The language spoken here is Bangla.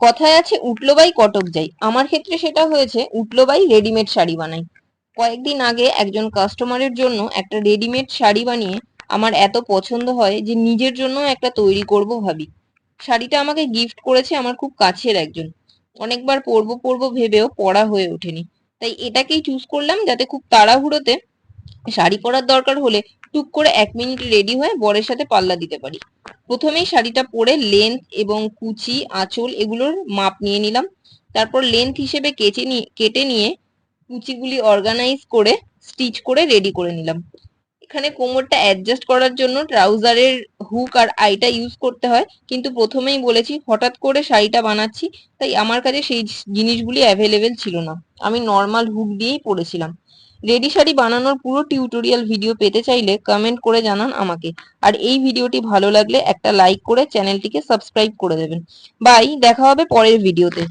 কথায় আছে উঠলো বাই কটক যাই, আমার ক্ষেত্রে সেটা হয়েছে উঠলো বাই রেডিমেড শাড়ি বানাই। কয়েকদিন আগে একজন কাস্টমারের জন্য একটা রেডিমেড শাড়ি বানিয়ে আমার এত পছন্দ হয় যে নিজের জন্য একটা তৈরি করব ভাবি। শাড়িটা আমাকে গিফট করেছে আমার খুব কাছের একজন। অনেকবার পরবো পরবো ভেবেও পরা হয়ে ওঠেনি। তাই এটাকেই চুজ করলাম, যাতে খুব তাড়াহুড়োতে শাড়ি পরার দরকার হলে টুক করে 1 মিনিট রেডি হয়ে বরের সাথে পাল্লা দিতে পারি। প্রথমেই শাড়িটা পরে লেন্থ এবং কুচি আঁচল এগুলোর মাপ নিয়ে নিলাম। তারপর লেন্থ হিসেবে কেটে নিয়ে কুচিগুলি অর্গানাইজ করে স্টিচ করে রেডি করে নিলাম। এখানে কোমরটা অ্যাডজাস্ট করার জন্য ট্রাউজারের হুক আর আইটা ইউজ করতে হয়, কিন্তু প্রথমেই বলেছি হঠাৎ করে শাড়িটা বানাচ্ছি, তাই আমার কাছে সেই জিনিসগুলি অ্যাভেলেবেল ছিল না। আমি নর্মাল হুক দিয়েই পরেছিলাম। রেডি শাড়ি বানানোর পুরো টিউটোরিয়াল ভিডিও পেতে চাইলে কমেন্ট করে জানান আমাকে। আর এই ভিডিওটি ভালো লাগলে একটা লাইক করে চ্যানেলটিকে সাবস্ক্রাইব করে দেবেন। বাই, দেখা হবে পরের ভিডিওতে।